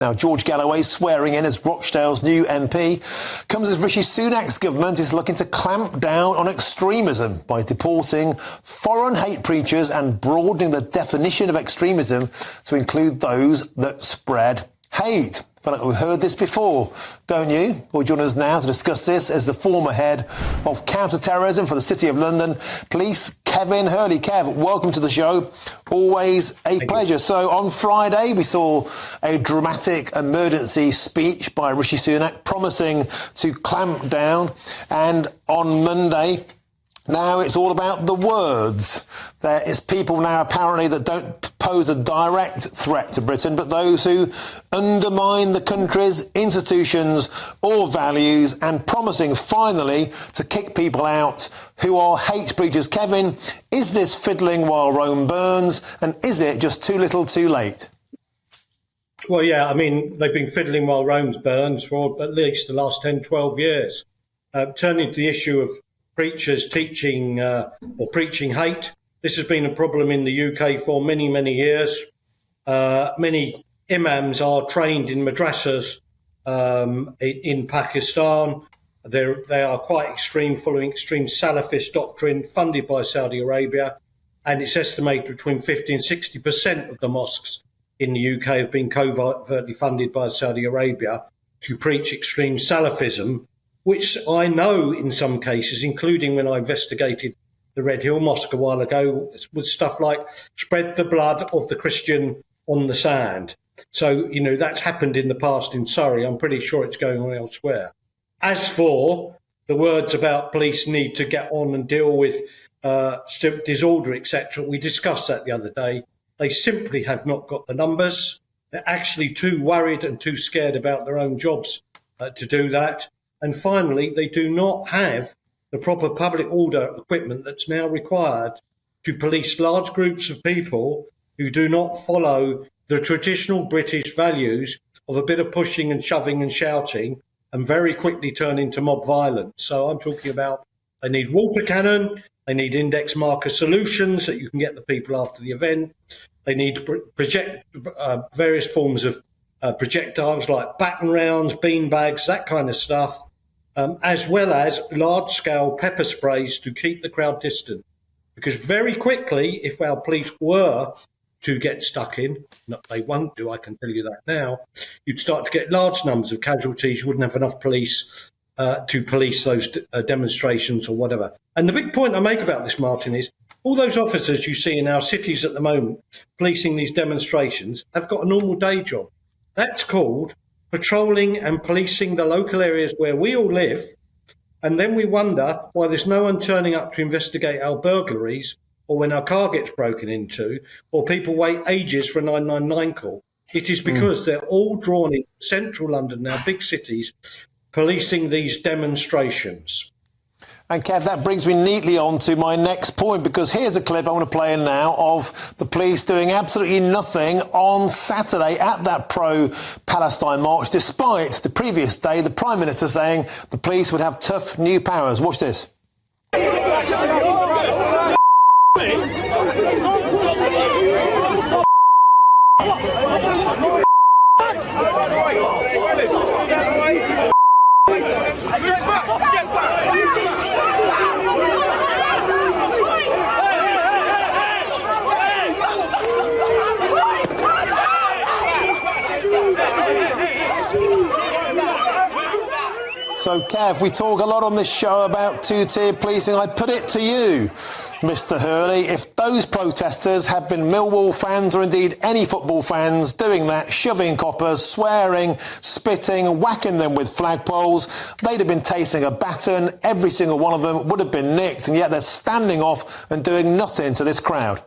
Now, George Galloway's swearing in as Rochdale's new MP comes as Rishi Sunak's government is looking to clamp down on extremism by deporting foreign hate preachers and broadening the definition of extremism to include those that spread hate. I feel like we've heard this before, don't you? Well, joining us now to discuss this is the former head of counter-terrorism for the City of London Police, Kevin Hurley. Kev, welcome to the show. Always a pleasure. So on Friday, we saw a dramatic emergency speech by Rishi Sunak promising to clamp down. And on Monday, now it's all about the words. There is people now apparently that don't pose a direct threat to Britain, but those who undermine the country's institutions or values, and promising finally to kick people out who are hate preachers. Kevin, is this fiddling while Rome burns, and is it just too little too late? Well, yeah, I mean, they've been fiddling while Rome burns for at least the last 10, 12 years. Turning to the issue of preachers teaching or preaching hate, this has been a problem in the UK for many, many years. Many imams are trained in madrasas in Pakistan. They are quite extreme, following extreme Salafist doctrine funded by Saudi Arabia. And it's estimated between 50 and 60% of the mosques in the UK have been covertly funded by Saudi Arabia to preach extreme Salafism, which I know in some cases, including when I investigated the Red Hill Mosque a while ago, was stuff like spread the blood of the Christian on the sand. So, you know, that's happened in the past in Surrey. I'm pretty sure it's going on elsewhere. As for the words about police need to get on and deal with disorder, etc., we discussed that the other day. They simply have not got the numbers. They're actually too worried and too scared about their own jobs to do that. And finally, they do not have the proper public order equipment that's now required to police large groups of people who do not follow the traditional British values of a bit of pushing and shoving and shouting and very quickly turn into mob violence. So I'm talking about they need water cannon, they need index marker solutions that you can get the people after the event. They need various forms of projectiles like baton rounds, bean bags, that kind of stuff. As well as large-scale pepper sprays to keep the crowd distant. Because very quickly, if our police were to get stuck in, they won't do, I can tell you that now, you'd start to get large numbers of casualties. You wouldn't have enough police to police those demonstrations or whatever. And the big point I make about this, Martin, is all those officers you see in our cities at the moment policing these demonstrations have got a normal day job. That's called patrolling and policing the local areas where we all live, and then we wonder why there's no one turning up to investigate our burglaries or when our car gets broken into, or people wait ages for a 999 call. It is because they're all drawn in central London, now big cities, policing these demonstrations. And Kev, that brings me neatly on to my next point, because here's a clip I want to play in now of the police doing absolutely nothing on Saturday at that pro-Palestine march, despite the previous day the Prime Minister saying the police would have tough new powers. Watch this. So, Kev, we talk a lot on this show about two-tier policing. I put it to you, Mr. Hurley, if those protesters had been Millwall fans or indeed any football fans doing that, shoving coppers, swearing, spitting, whacking them with flagpoles, they'd have been tasting a baton. Every single one of them would have been nicked, and yet they're standing off and doing nothing to this crowd.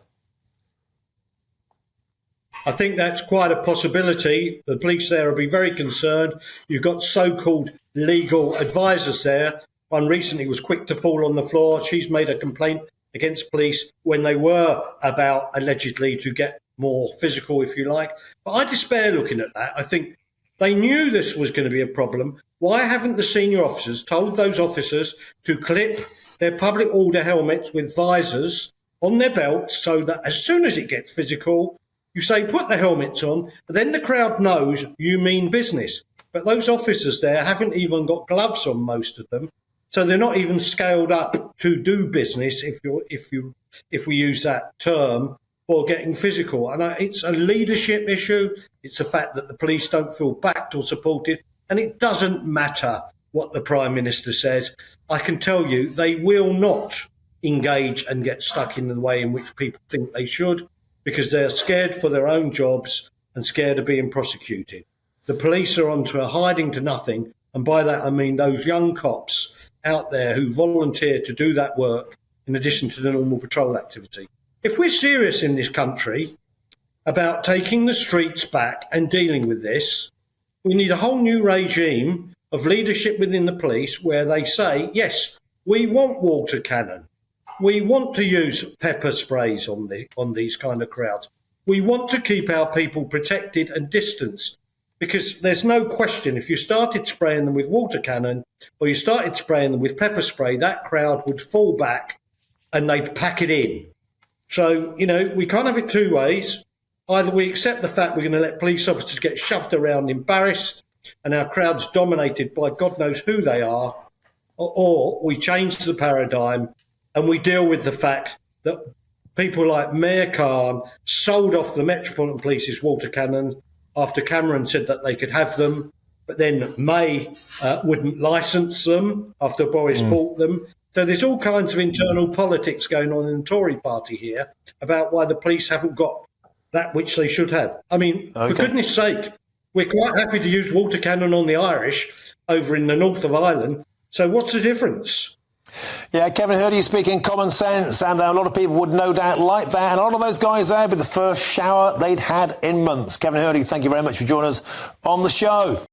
I think that's quite a possibility. The police there will be very concerned. You've got so-called legal advisors there. One recently was quick to fall on the floor. She's made a complaint against police when they were about allegedly to get more physical, if you like. But I despair looking at that. I think they knew this was going to be a problem. Why haven't the senior officers told those officers to clip their public order helmets with visors on their belts so that as soon as it gets physical, You say, put the helmets on, then the crowd knows you mean business. But those officers there haven't even got gloves on, most of them. So they're not even scaled up to do business, if we use that term, or getting physical. And it's a leadership issue. It's the fact that the police don't feel backed or supported. And it doesn't matter what the Prime Minister says. I can tell you they will not engage and get stuck in the way in which people think they should, because they're scared for their own jobs and scared of being prosecuted. The police are onto a hiding to nothing. And by that, I mean those young cops out there who volunteer to do that work in addition to the normal patrol activity. If we're serious in this country about taking the streets back and dealing with this, we need a whole new regime of leadership within the police where they say, yes, we want water cannon. We want to use pepper sprays on these kind of crowds. We want to keep our people protected and distanced, because there's no question if you started spraying them with water cannon or you started spraying them with pepper spray, that crowd would fall back and they'd pack it in. So, we can't have it two ways. Either we accept the fact we're going to let police officers get shoved around embarrassed and our crowd's dominated by God knows who they are, or we change the paradigm and we deal with the fact that people like Mayor Khan sold off the Metropolitan Police's water cannon after Cameron said that they could have them, but then May wouldn't licence them after Boris bought them. So there's all kinds of internal politics going on in the Tory party here about why the police haven't got that which they should have. I mean, for goodness sake, we're quite happy to use water cannon on the Irish over in the north of Ireland. So what's the difference? Yeah, Kevin Hurley speaking common sense, and a lot of people would no doubt like that. And a lot of those guys there with the first shower they'd had in months. Kevin Hurley, thank you very much for joining us on the show.